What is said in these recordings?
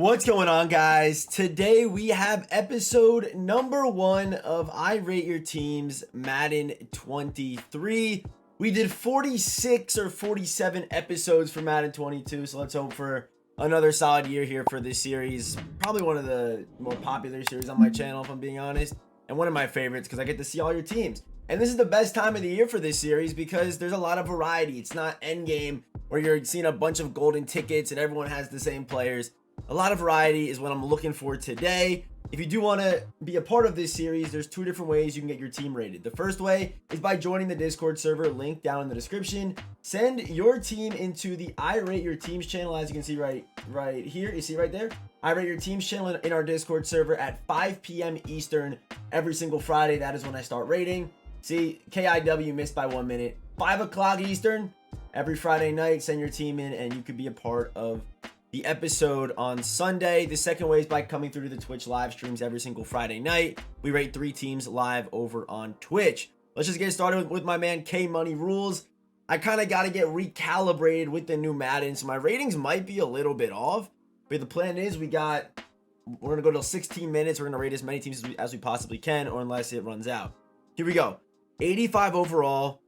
What's going on, guys? Today we have episode number 1 of I Rate Your Teams Madden 23. We did 46 or 47 episodes for Madden 22, so let's hope for another solid year here for this series. Probably one of the more popular series on my channel, if I'm being honest, and one of my favorites because I get to see all your teams. And this is the best time of the year for this series because there's a lot of variety. It's not endgame where you're seeing a bunch of golden tickets and everyone has the same players. A lot of variety is what I'm looking for today. If you do want to be a part of this series, there's 2 different ways you can get your team rated. The first way is by joining the Discord server, link down in the description. Send your team into the I Rate Your Teams channel, as you can see right here. You see right there? I Rate Your Teams channel in our Discord server at 5 p.m. Eastern every single Friday. That is when I start rating. See, KIW missed by 1 minute. 5 o'clock Eastern every Friday night. Send your team in and you could be a part of the episode on Sunday. The second way is by coming through to the Twitch live streams every single Friday night. We rate 3 teams live over on Twitch. Let's just get started with my man K Money Rules. I kind of got to get recalibrated with the new Madden, so my ratings might be a little bit off. But the plan is we're going to go till 16 minutes. We're going to rate as many teams as we possibly can, or unless it runs out. Here we go. 85 overall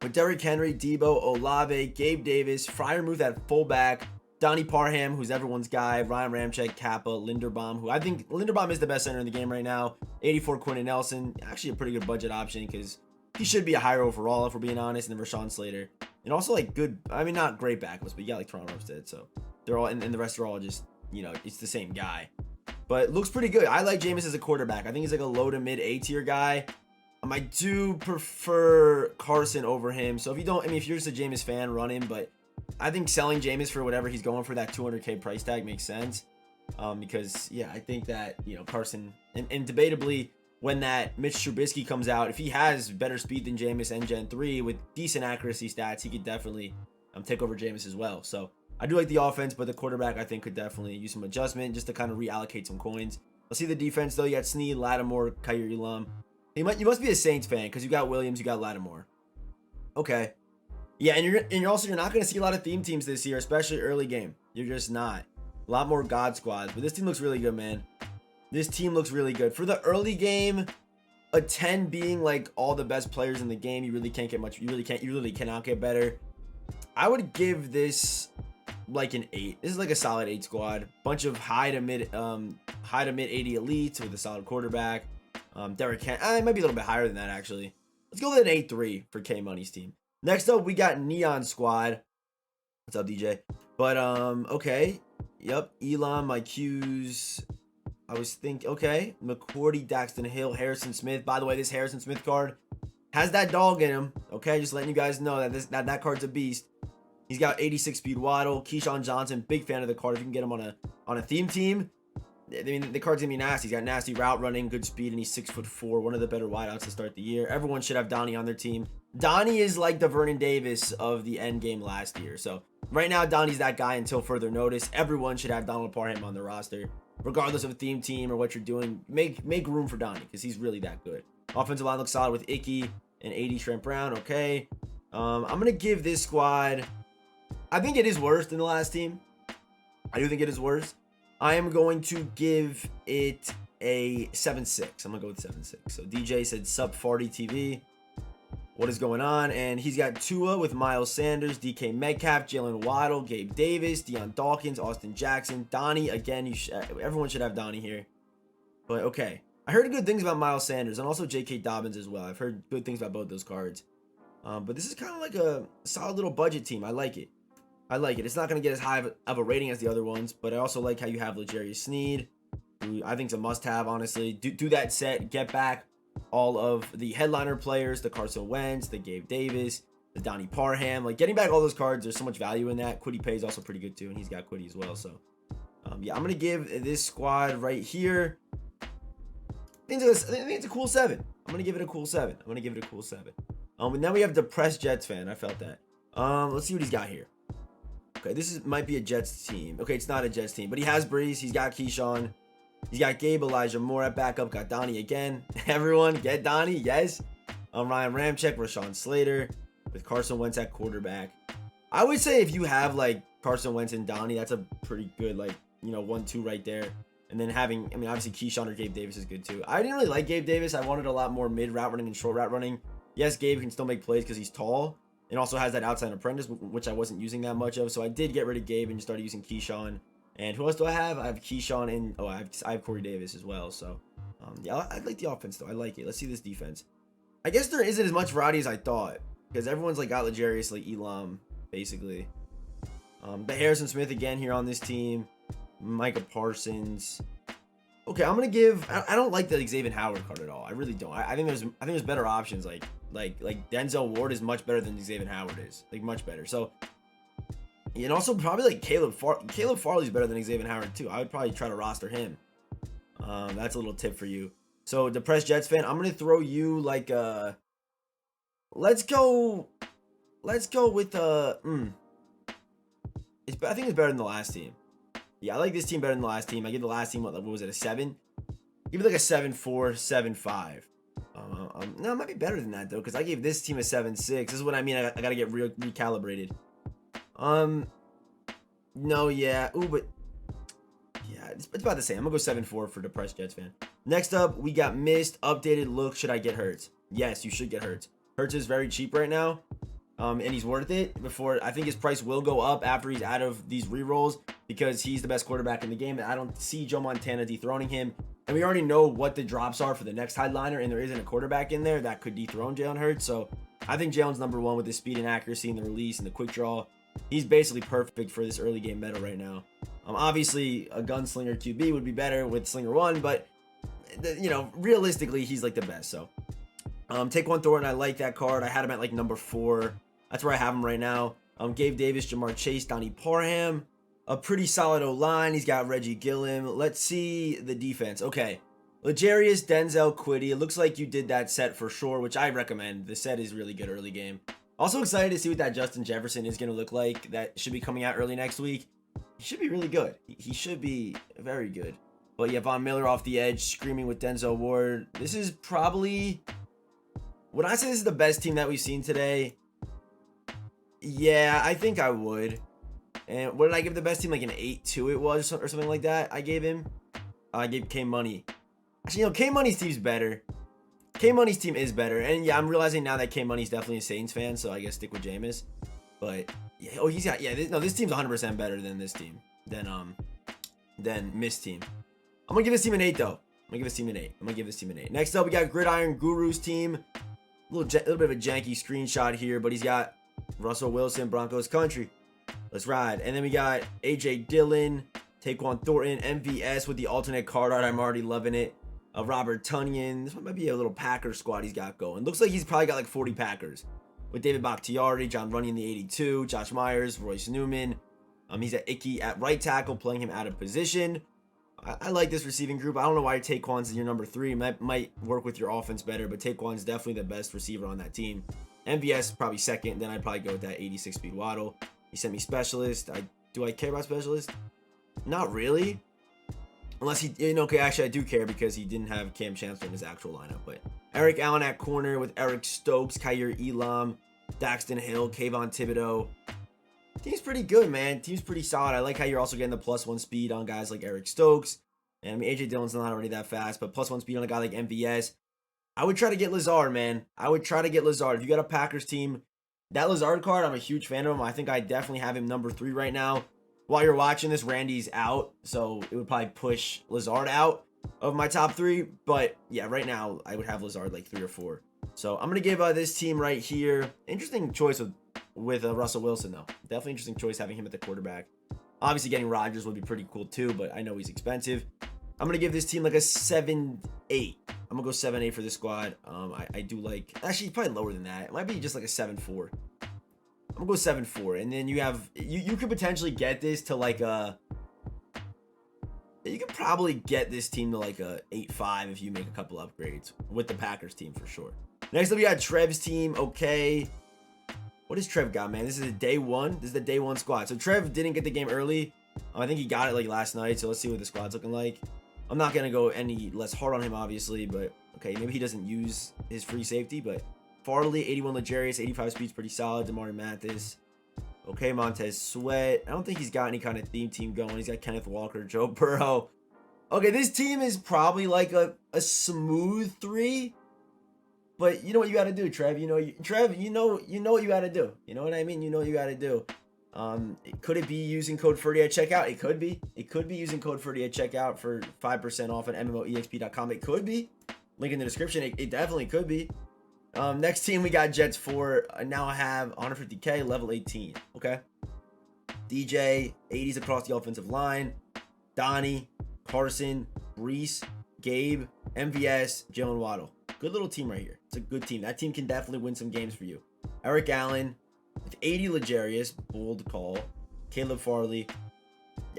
with Derrick Henry, Debo, Olave, Gabe Davis, Freiermuth at fullback, Donnie Parham, who's everyone's guy, Ryan Ramczyk, Kappa, Linderbaum, who I think Linderbaum is the best center in the game right now. 84 Quentin Nelson, actually a pretty good budget option because he should be a higher overall if we're being honest. And then Rashawn Slater, and also like good, I mean not great backups, but you got like Toronto Armstead, so they're all, and the rest are all just, you know, it's the same guy. But looks pretty good. I like Jameis as a quarterback. I think he's like a low to mid A tier guy. I do prefer Carson over him. So if you don't, I mean, if you're just a Jameis fan, run him, but I think selling Jameis for whatever he's going for, that 200K price tag, makes sense. Because yeah, I think that, you know, Carson and debatably when that Mitch Trubisky comes out, if he has better speed than Jameis and Gen 3 with decent accuracy stats, he could definitely take over Jameis as well. So I do like the offense, but the quarterback I think could definitely use some adjustment just to kind of reallocate some coins. Let's see the defense though. You got Snead, Lattimore, Kaiir Elam. You must be a Saints fan because you got Williams, you got Lattimore. Okay. Yeah, and you're also not going to see a lot of theme teams this year, especially early game. You're just not. A lot more God squads, but this team looks really good, man. This team looks really good. For the early game, a 10 being like all the best players in the game, you really can't get much. You really cannot get better. I would give this like an 8. This is like a solid 8 squad. Bunch of high to mid 80 elites with a solid quarterback. Derrick Henry, it might be a little bit higher than that actually. Let's go with an 8-3 for K Money's team. Next up, we got Neon Squad. What's up, DJ? But, okay. Yep, Elam, my Q's. I was thinking, okay. McCourty, Daxton Hill, Harrison Smith. By the way, this Harrison Smith card has that dog in him. Okay, just letting you guys know that that card's a beast. He's got 86 speed Waddle. Keyshawn Johnson, big fan of the card. If you can get him on a theme team, I mean, the card's gonna be nasty. He's got nasty route running, good speed, and he's 6'4", one of the better wideouts to start the year. Everyone should have Donnie on their team. Donnie is like the Vernon Davis of the end game last year. So right now, Donnie's that guy until further notice. Everyone should have Donald Parham on their roster, regardless of a theme team or what you're doing. Make room for Donnie because he's really that good. Offensive line looks solid with Icky and 80 Trent Brown. Okay, I'm gonna give this squad. I think it is worse than the last team. I do think it is worse. I am going to give it a 7-6. I'm going to go with 7-6. So DJ said sub Ferdy TV. What is going on? And he's got Tua with Miles Sanders, DK Metcalf, Jalen Waddle, Gabe Davis, Deion Dawkins, Austin Jackson, Donnie. Again, everyone should have Donnie here. But okay. I heard good things about Miles Sanders and also J.K. Dobbins as well. I've heard good things about both those cards. But this is kind of like a solid little budget team. I like it. It's not going to get as high of a rating as the other ones, but I also like how you have L'Jarius Sneed, who I think is a must-have, honestly. Do that set, get back all of the headliner players, the Carson Wentz, the Gabe Davis, the Donnie Parham. Like, getting back all those cards, there's so much value in that. Quiddy Pay is also pretty good, too, and he's got Quiddy as well. So, yeah, I'm going to give this squad right here, I think it's a cool 7. I'm going to give it a cool 7. And then we have Depressed Jets fan. I felt that. Let's see what he's got here. Okay, this might be a Jets team. Okay, it's not a Jets team, but he has Breeze. He's got Keyshawn. He's got Gabe, Elijah Moore at backup. Got Donnie again. Everyone get Donnie, yes. Ryan Ramczyk, Rashawn Slater with Carson Wentz at quarterback. I would say if you have like Carson Wentz and Donnie, that's a pretty good like 1-2 right there. And then having, I mean, obviously Keyshawn or Gabe Davis is good too. I didn't really like Gabe Davis. I wanted a lot more mid route running and short route running. Yes, Gabe can still make plays because he's tall and also has that outside apprentice, which I wasn't using that much of. So I did get rid of Gabe and started using Keyshawn. And who else do I have? I have Keyshawn and I have Corey Davis as well. So yeah, I like the offense though. I like it. Let's see this defense. I guess there isn't as much variety as I thought because everyone's like got L'Jarius, like Elam, basically. But Harrison Smith again here on this team. Micah Parsons. Okay, I'm gonna give. I don't like the Xavier Howard card at all. I really don't. I think there's better options. Like Denzel Ward is much better than Xavier Howard is. Like much better. So, and also probably like Caleb Farley's better than Xavier Howard too. I would probably try to roster him. That's a little tip for you. So depressed Jets fan, I'm gonna throw you like let's go with I think it's better than the last team. Yeah, I like this team better than the last team. I give the last team, what was it, a 7? Give it like a 7-4, 7-5. No, it might be better than that, though, because I gave this team a 7-6. This is what I mean. I got to get recalibrated. No, yeah. Ooh, but... Yeah, it's about the same. I'm going to go 7-4 for depressed Jets fan. Next up, we got missed, updated look. Should I get Hurts? Yes, you should get Hurts. Hurts is very cheap right now. And he's worth it. I think his price will go up after he's out of these rerolls because he's the best quarterback in the game. And I don't see Joe Montana dethroning him. And we already know what the drops are for the next headliner, and there isn't a quarterback in there that could dethrone Jalen Hurts. So I think Jalen's number one with his speed and accuracy and the release and the quick draw. He's basically perfect for this early game meta right now. Obviously, a gunslinger QB would be better with Slinger 1, but realistically, he's like the best. So Taquan Thornton, I like that card. I had him at like number 4. That's where I have him right now. Gabe Davis, Jamar Chase, Donnie Parham. A pretty solid O-line. He's got Reggie Gilliam. Let's see the defense. Okay. L'Jarius, Denzel, Quiddy. It looks like you did that set for sure, which I recommend. The set is really good early game. Also excited to see what that Justin Jefferson is going to look like. That should be coming out early next week. He should be really good. He should be very good. But yeah, Von Miller off the edge, screaming with Denzel Ward. This is probably... Would I say this is the best team that we've seen today? Yeah, I think I would. And what did I give the best team? Like an 8-2 it was or something like that I gave him? I gave K-Money. Actually, K-Money's team's better. K-Money's team is better. And yeah, I'm realizing now that K-Money's definitely a Saints fan, so I guess stick with Jameis. But, yeah, this team's 100% better than this team. Than Miss team. I'm going to give this team an 8, though. I'm going to give this team an 8. Next up, we got Gridiron Guru's team. A little bit of a janky screenshot here, but he's got Russell Wilson, Broncos country. Let's ride. And then we got AJ Dillon, Taquan Thornton, MVS with the alternate card art. I'm already loving it. Robert Tonyan. This one might be a little Packers squad he's got going. Looks like he's probably got like 40 Packers. With David Bakhtiari, John Runyon the 82, Josh Myers, Royce Newman. He's at Icky at right tackle, playing him out of position. I like this receiving group. I don't know why Taquan's your number 3. Might work with your offense better, but Taquan's definitely the best receiver on that team. MVS probably second. Then I'd probably go with that 86 speed Waddle. He sent me specialist. Do I care about specialist? Not really. Unless he, okay, actually I do care because he didn't have Cam Chancellor in his actual lineup. But Eric Allen at corner with Eric Stokes, Kyer Elam, Daxton Hill, Kayvon Thibodeau. Team's pretty good, man. Team's pretty solid. I like how you're also getting the +1 speed on guys like Eric Stokes. And I mean, AJ Dillon's not already that fast, but +1 speed on a guy like MVS. I would try to get Lazard, man. If you got a Packers team, that Lazard card, I'm a huge fan of him. I think I definitely have him number 3 right now. While you're watching this, Randy's out, so it would probably push Lazard out of my top 3. But yeah, right now, I would have Lazard like 3 or 4. So I'm going to give this team right here. Interesting choice with Russell Wilson, though. Definitely interesting choice having him at the quarterback. Obviously, getting Rodgers would be pretty cool, too, but I know he's expensive. I'm going to give this team like a 7-8. I'm going to go 7-8 for this squad. I do like... Actually, probably lower than that. It might be just like a 7-4. I'm going to go 7-4. And then you have... You could potentially get this to like a... You could probably get this team to like a 8-5 if you make a couple upgrades with the Packers team for sure. Next up, we got Trev's team. Okay. What does Trev got, man? This is a day 1. This is the day 1 squad. So Trev didn't get the game early. I think he got it like last night. So let's see what the squad's looking like. I'm not going to go any less hard on him, obviously. But, okay, maybe he doesn't use his free safety. But Farley, 81 L'Jarius, 85 speed's pretty solid. Damari Mathis. Okay, Montez Sweat. I don't think he's got any kind of theme team going. He's got Kenneth Walker, Joe Burrow. Okay, this team is probably like a smooth 3. But you know what you got to do, Trev. Trev, you know what you got to do. You know what I mean? You know what you got to do. Could it be using code Ferdy at checkout? It could be. It could be using code Ferdy at checkout for 5% off at MMOEXP.com. It could be. Link in the description. It definitely could be. Next team we got Jets 4. I now have 150k, level 18. Okay. DJ, 80s across the offensive line. Donnie, Carson, Brees, Gabe, MVS, Jalen Waddle. Good little team right here. It's a good team. That team can definitely win some games for you. Eric Allen, with 80 Legarius, bold call. Caleb Farley.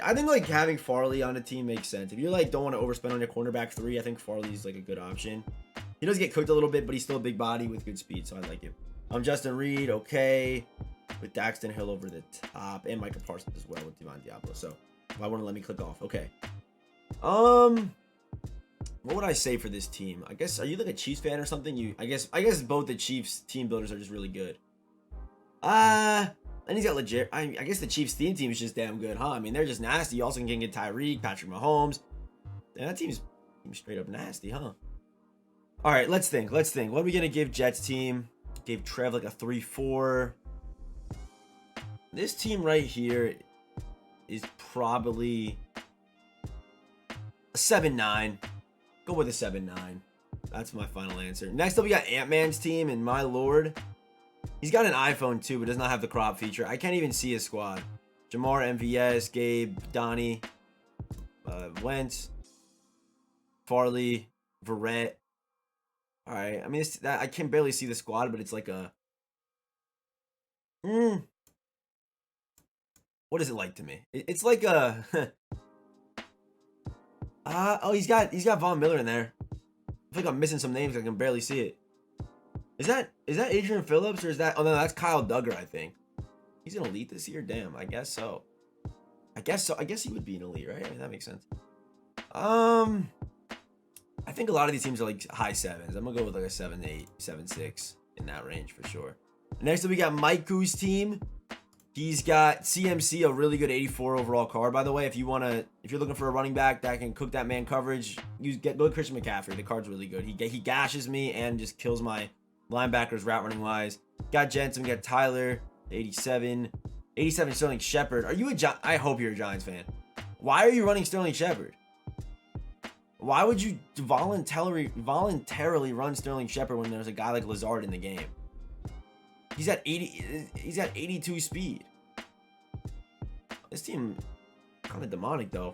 I think like having Farley on a team makes sense. If you like don't want to overspend on your cornerback 3, I think Farley's like a good option. He does get cooked a little bit, but he's still a big body with good speed, so I like him. Justin Reed, okay. With Daxton Hill over the top. And Micah Parsons as well with Devon Diablo. So why wouldn't let me click off? Okay. What would I say for this team? I guess, are you like a Chiefs fan or something? I guess both the Chiefs team builders are just really good. And he's got legit. I guess the Chiefs team is just damn good, huh? I mean, they're just nasty. You also can get Tyreek, Patrick Mahomes. And that team's straight up nasty, huh? All right, let's think. What are we gonna give Jets team? Gave Trev like a 3-4. This team right here is probably a 7-9. Go with a 7-9. That's my final answer. Next up, we got Ant-Man's team, and my lord, he's got an iPhone too, but does not have the crop feature. I can't even see his squad. Jamar, MVS, Gabe, Donnie, Wentz, Farley, Verrett. All right, I mean, I can barely see the squad, but it's like a. What is it like to me? It's like a. Oh, he's got Von Miller in there. I think I'm missing some names. I can barely see it. Is that Adrian Phillips or is that? Oh no, that's Kyle Duggar. I think he's an elite this year. Damn, I guess so. I guess he would be an elite, right? I mean, that makes sense. I think a lot of these teams are like high 7s. I'm gonna go with like a 7-8, 7-6 in that range for sure. Next up, we got Mike Goose team. He's got CMC, a really good 84 overall card, by the way. If you're looking for a running back that can cook that man coverage, go Christian McCaffrey. The card's really good. He gashes me and just kills my linebackers route running wise. Got Jensen, we got Tyler, 87 Sterling Shepard. Are you I hope you're a Giants fan. Why are you running Sterling Shepard? Why would you voluntarily run Sterling Shepard when there's a guy like Lazard in the game? He's at 82 speed. This team kind of demonic though.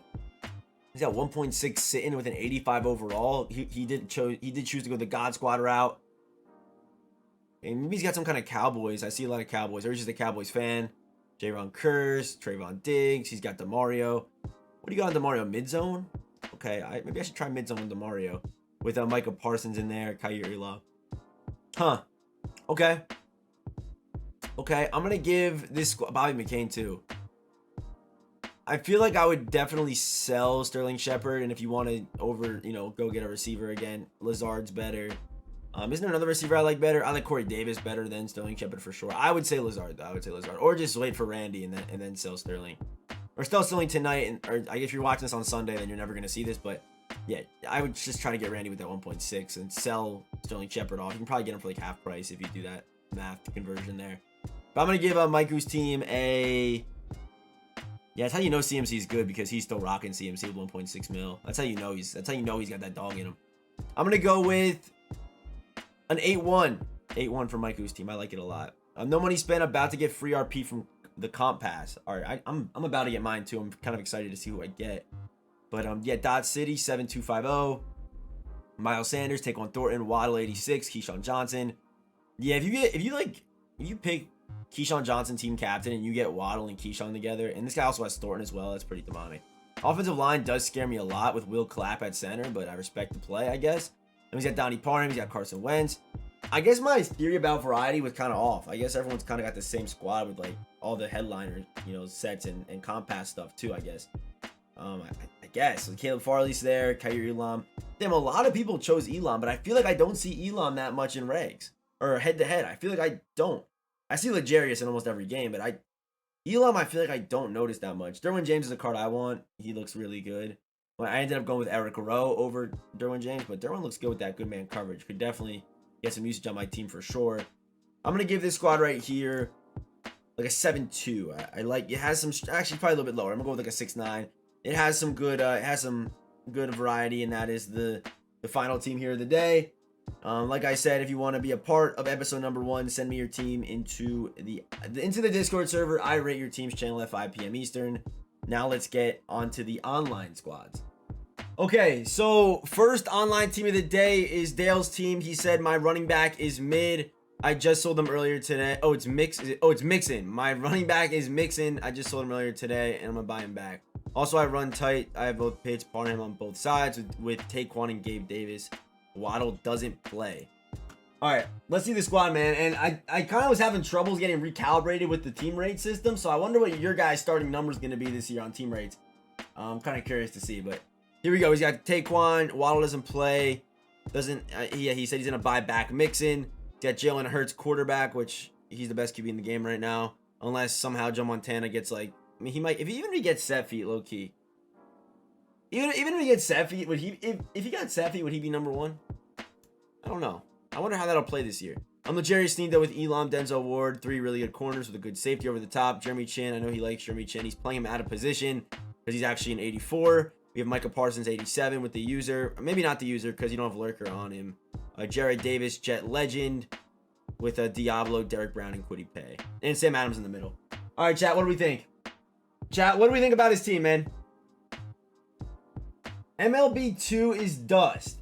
He's got 1.6 sitting with an 85 overall. He did choose to go the God Squad route. And maybe he's got some kind of Cowboys. I see a lot of Cowboys. Or he's just a Cowboys fan. Jaron Curse, Trayvon Diggs. He's got DeMario. What do you got on DeMario? Mid-zone? Okay, maybe I should try mid-zone with DeMario. With Micah Parsons in there, Kyrie Love. Huh. Okay, I'm going to give this Bobby McCain too. I feel like I would definitely sell Sterling Shepard, and if you want to go get a receiver again, Lazard's better. Isn't there another receiver I like better? I like Corey Davis better than Sterling Shepard for sure. I would say Lazard though. Or just wait for Randy and then sell Sterling. Or sell Sterling tonight, or I guess if you're watching this on Sunday, then you're never going to see this, but yeah, I would just try to get Randy with that 1.6 and sell Sterling Shepard off. You can probably get him for like half price if you do that math conversion there. But I'm going to give Mike Goose team a... Yeah, that's how you know CMC is good, because he's still rocking CMC with 1.6 mil. That's how you know he's got that dog in him. I'm going to go with an 8-1. 8-1 for Mike Goose team. I like it a lot. No money spent. About to get free RP from the comp pass. All right, I'm about to get mine too. I'm kind of excited to see who I get. But yeah, Dot City 7250. Miles Sanders, take on Thornton, Waddle 86, Keyshawn Johnson. Yeah, if you pick Keyshawn Johnson team captain and you get Waddle and Keyshawn together, and this guy also has Thornton as well, that's pretty demonic. Offensive line does scare me a lot with Will Clapp at center, but I respect the play, I guess. And he's got Donnie Parham, he's got Carson Wentz. I guess my theory about variety was kind of off. I guess everyone's kind of got the same squad with like all the headliner, sets and compass stuff too, I guess. I guess. So Caleb Farley's there, Kyrie Elam. Damn, a lot of people chose Elam, but I feel like I don't see Elam that much in regs or head to head. I feel like I don't. I see Legarius in almost every game, but Elam, I feel like I don't notice that much. Derwin James is a card I want. He looks really good. Well, I ended up going with Eric Rowe over Derwin James, but Derwin looks good with that good man coverage. Could definitely get some usage on my team for sure. I'm going to give this squad right here like a 7-2. I like it. Has some, actually probably a little bit lower. I'm going to go with like a 6-9. It has some good variety, and that is the final team here of the day. Like I said, if you want to be a part of episode number 1, send me your team into the Discord server. I rate your team's channel at 5 p.m. Eastern. Now let's get onto the online squads. Okay, so first online team of the day is Dale's team. He said my running back is mid. I just sold him earlier today. Oh, it's Mixon. My running back is Mixon. I just sold him earlier today, and I'm gonna buy him back. Also, I run tight. I have both Pitts, Parham on both sides with Taquan and Gabe Davis. Waddle doesn't play. All right, let's see the squad, man. And I kind of was having troubles getting recalibrated with the team rate system, so I wonder what your guys' starting number is going to be this year on team rates. I'm kind of curious to see, but here we go. He's got Taquan. Waddle doesn't play. He said he's going to buy back Mixon. He's got Jalen Hurts quarterback, which he's the best QB in the game right now, unless somehow Joe Montana gets like, I mean, he might, even if he gets set feet, low key. Even if he gets set feet, would he, if he got set feet, would he be number 1? I don't know. I wonder how that'll play this year. I'm the Jerry Sneed though with Elam, Denzel Ward, 3 really good corners with a good safety over the top. Jeremy Chin, I know he likes Jeremy Chin. He's playing him out of position because he's actually an 84. We have Micah Parsons, 87 with the user. Or maybe not the user because you don't have Lurker on him. Jared Davis, Jet Legend with a Diablo, Derek Brown, and Kwity Paye. And Sam Adams in the middle. All right, chat, what do we think? Chat, what do we think about his team, man? MLB 2 is dust.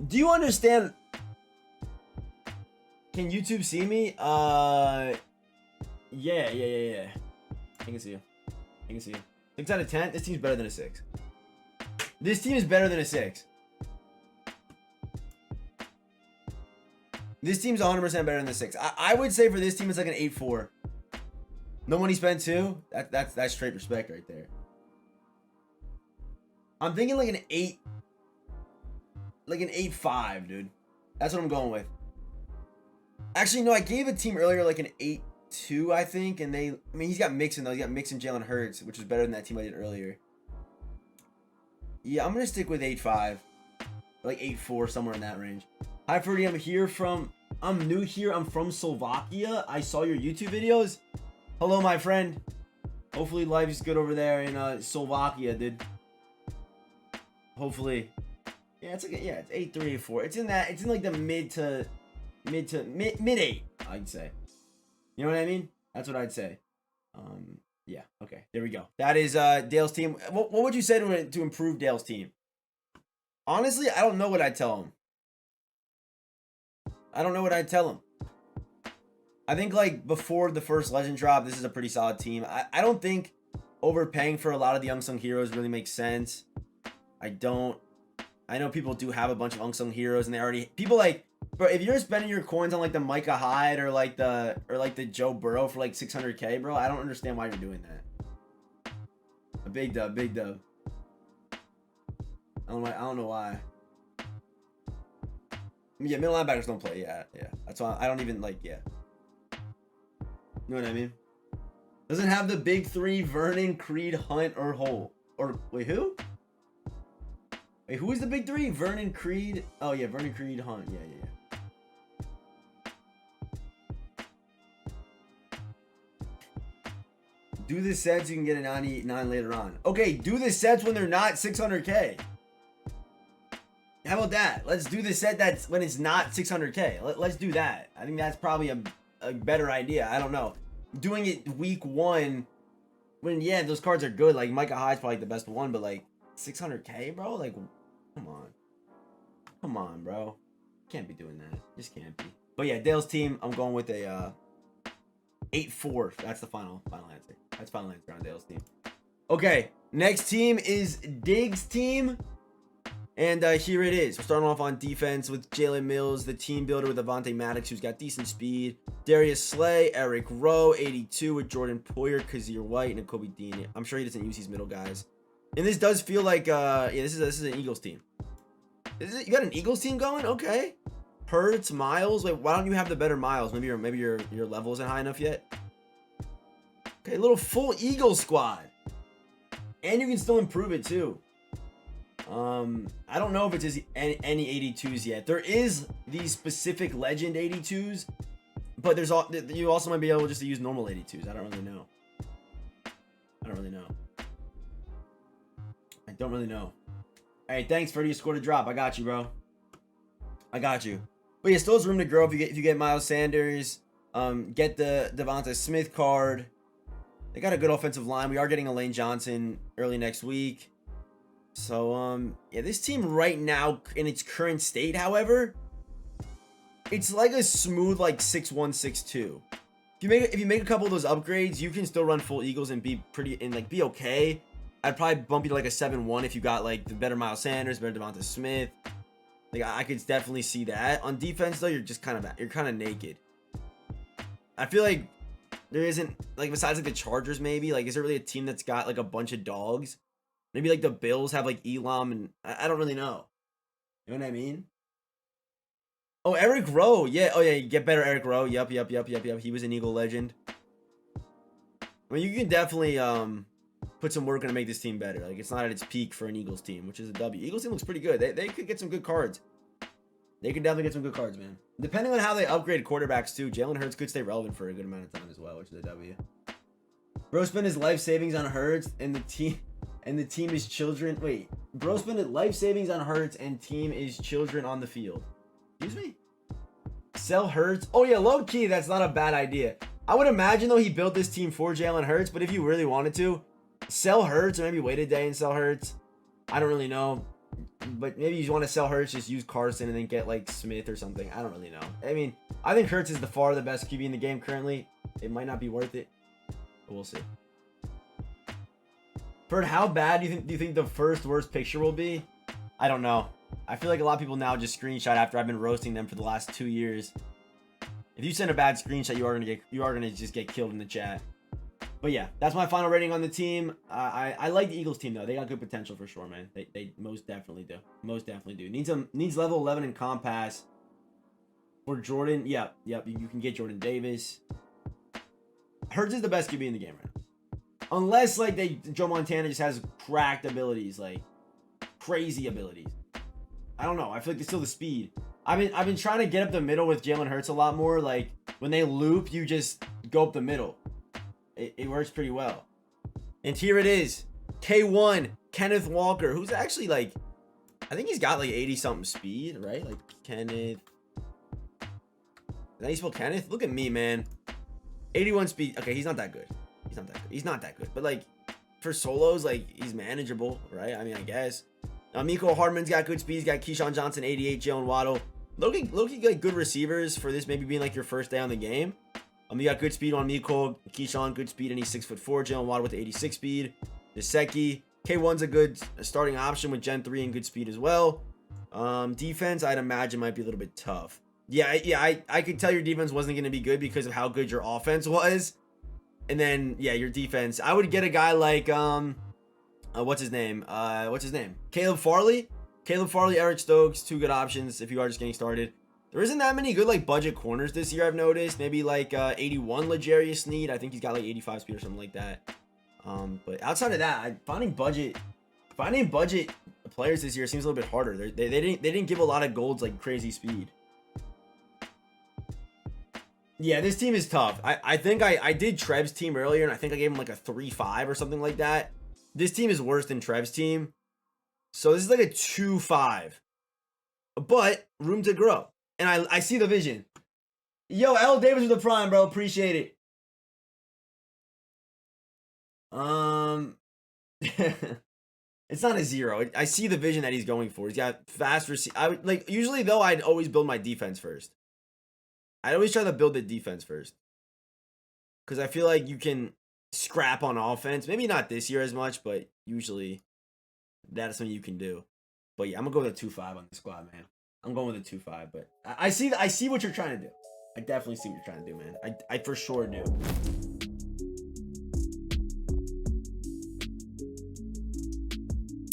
Do you understand? Can YouTube see me? Yeah. I can see you. 6 out of 10. This team's better than a 6. This team is better than a 6. This team's 100% better than the 6. I would say for this team, it's like an 8-4. No money spent too. That's straight respect right there. I'm thinking like an 8. Like an 8-5, dude. That's what I'm going with. Actually, no, I gave a team earlier like an 8-2, I think. And I mean, he's got Mixon, though. He's got Mixon, Jalen Hurts, which was better than that team I did earlier. Yeah, I'm going to stick with 8-5. Like 8-4, somewhere in that range. Hi, Ferdy. I'm new here. I'm from Slovakia. I saw your YouTube videos. Hello, my friend. Hopefully life is good over there in Slovakia, dude. Hopefully. Yeah, it's 8-3, 8-4. It's in like the mid 8, I'd say. You know what I mean? That's what I'd say. Yeah, okay. There we go. That is Dale's team. What would you say to improve Dale's team? Honestly, I don't know what I'd tell him. I think like before the first legend drop, this is a pretty solid team. I don't think overpaying for a lot of the unsung heroes really makes sense. I know people do have a bunch of unsung heroes, and people like, bro, if you're spending your coins on like the Micah Hyde or like the Joe Burrow for like 600K, bro, I don't understand why you're doing that. A big dub. I don't know why. Yeah, middle linebackers don't play. Yeah. That's why I don't even like. Yeah. You know what I mean? Doesn't have the big 3: Vernon, Creed, Hunt, or Hole. Or wait, who? Wait, who is the big 3? Vernon, Creed. Oh yeah, Vernon, Creed, Hunt. Yeah. Do the sets, you can get a 99 later on. Okay, do the sets when they're not 600K. How about that? Let's do the set that's when it's not 600K. Let's do that. I think that's probably a better idea. I don't know. Doing it week 1 when, yeah, those cards are good. Like Micah Hyde's probably the best one, but like 600K, bro? Like, come on, bro. Can't be doing that. Just can't be. But yeah, Dale's team, I'm going with a 8-4. That's the final answer. That's final answer on Dale's team. Okay, next team is Diggs' team. And here it is. We're starting off on defense with Jalen Mills, the team builder with Avonte Maddox, who's got decent speed. Darius Slay, Eric Rowe, 82 with Jordan Poyer, Kazir White, and Kobe Dean. I'm sure he doesn't use these middle guys. And this does feel like, yeah, this is an Eagles team. You got an Eagles team going? Okay. Hurts, Miles. Wait, why don't you have the better Miles? Maybe your level isn't high enough yet. Okay, little full Eagle squad. And you can still improve it too. I don't know if it's just any 82s yet. There is these specific legend 82s, but you also might be able just to use normal 82s. I don't really know. I don't really know. Hey, thanks, Ferdy. You scored a drop. I got you, bro. I got you. But yeah, still has room to grow if you get Miles Sanders. Get the Devonta Smith card. They got a good offensive line. We are getting a Lane Johnson early next week. So yeah, this team right now in its current state, however, it's like a smooth like 6-1, 6-2. If you make a couple of those upgrades, you can still run full Eagles and be be okay. I'd probably bump you to like a 7-1 if you got like the better Miles Sanders, better Devonta Smith. Like I could definitely see that. On defense though, you're kind of naked. I feel like there isn't, like, besides like the Chargers maybe, like is there really a team that's got like a bunch of dogs? Maybe like the Bills have like Elam, and I don't really know. You know what I mean? Oh, Eric Rowe. Yeah. Oh yeah, you get better Eric Rowe. Yep. He was an Eagle legend. I mean, you can definitely put some work in to make this team better. Like it's not at its peak for an Eagles team, which is a W. Eagles team looks pretty good. They could get some good cards. They could definitely get some good cards, man. Depending on how they upgrade quarterbacks too, Jalen Hurts could stay relevant for a good amount of time as well, which is a W. Bro spent his life savings on Hurts and the team is children. Wait, bro spent his life savings on Hurts and team is children on the field. Excuse me? Sell Hurts? Oh yeah, low key, that's not a bad idea. I would imagine though he built this team for Jalen Hurts, but if you really wanted to, sell Hurts or maybe wait a day and sell Hurts. I don't really know. But maybe you want to sell Hurts, just use Carson and then get like Smith or something. I don't really know. I mean, I think Hurts is far the best QB in the game currently. It might not be worth it, but we'll see. Ferd, how bad do you think the first worst picture will be? I don't know. I feel like a lot of people now just screenshot after I've been roasting them for the last 2 years. If you send a bad screenshot, you are gonna just get killed in the chat. But yeah, that's my final rating on the team. I like the Eagles team though. They got good potential for sure, man. They most definitely do. Most definitely do. Needs level 11 in compass. For Jordan, yep. You can get Jordan Davis. Hurts is the best QB in the game right now. Unless like Joe Montana just has cracked abilities, like crazy abilities. I don't know. I feel like there's still the speed. I've been trying to get up the middle with Jalen Hurts a lot more. Like when they loop, you just go up the middle. It works pretty well. And here it is. K1, Kenneth Walker, who's actually like, I think he's got like 80 something speed, right? Like Kenneth. Is that how you spell Kenneth? Look at me, man. 81 speed. Okay, he's not that good. He's not that good. But like for solos, like he's manageable, right? I mean, I guess. Miko Hardman's got good speed. He's got Keyshawn Johnson, 88, Jalen Waddle. Loki like good receivers for this maybe being like your first day on the game. You got good speed on Miko, Keyshawn, good speed, and he's 6'4". Jalen Waddle with the 86 speed. Gesicki, K1's a good starting option with Gen 3 and good speed as well. Defense, I'd imagine might be a little bit tough. I could tell your defense wasn't going to be good because of how good your offense was. And then, yeah, your defense. I would get a guy like, what's his name? Caleb Farley, Eric Stokes, two good options if you are just getting started. There isn't that many good like budget corners this year, I've noticed. Maybe like 81 L'Jarius Sneed. I think he's got like 85 speed or something like that. But outside of that, finding budget players this year seems a little bit harder. They didn't give a lot of golds like crazy speed. Yeah, this team is tough. I think I did Trev's team earlier, and I think I gave him like a 3-5 or something like that. This team is worse than Trev's team. So this is like a 2-5. But room to grow. And I see the vision. Yo, L. Davis with the prime, bro. Appreciate it. It's not a 0. I see the vision that he's going for. He's got fast usually though, I'd always build my defense first. I'd always try to build the defense first. Because I feel like you can scrap on offense. Maybe not this year as much, but usually that's something you can do. But yeah, I'm gonna go with a 2-5 on the squad, man. I'm going with a 2-5, but I see what you're trying to do. I definitely see what you're trying to do, man. I for sure do.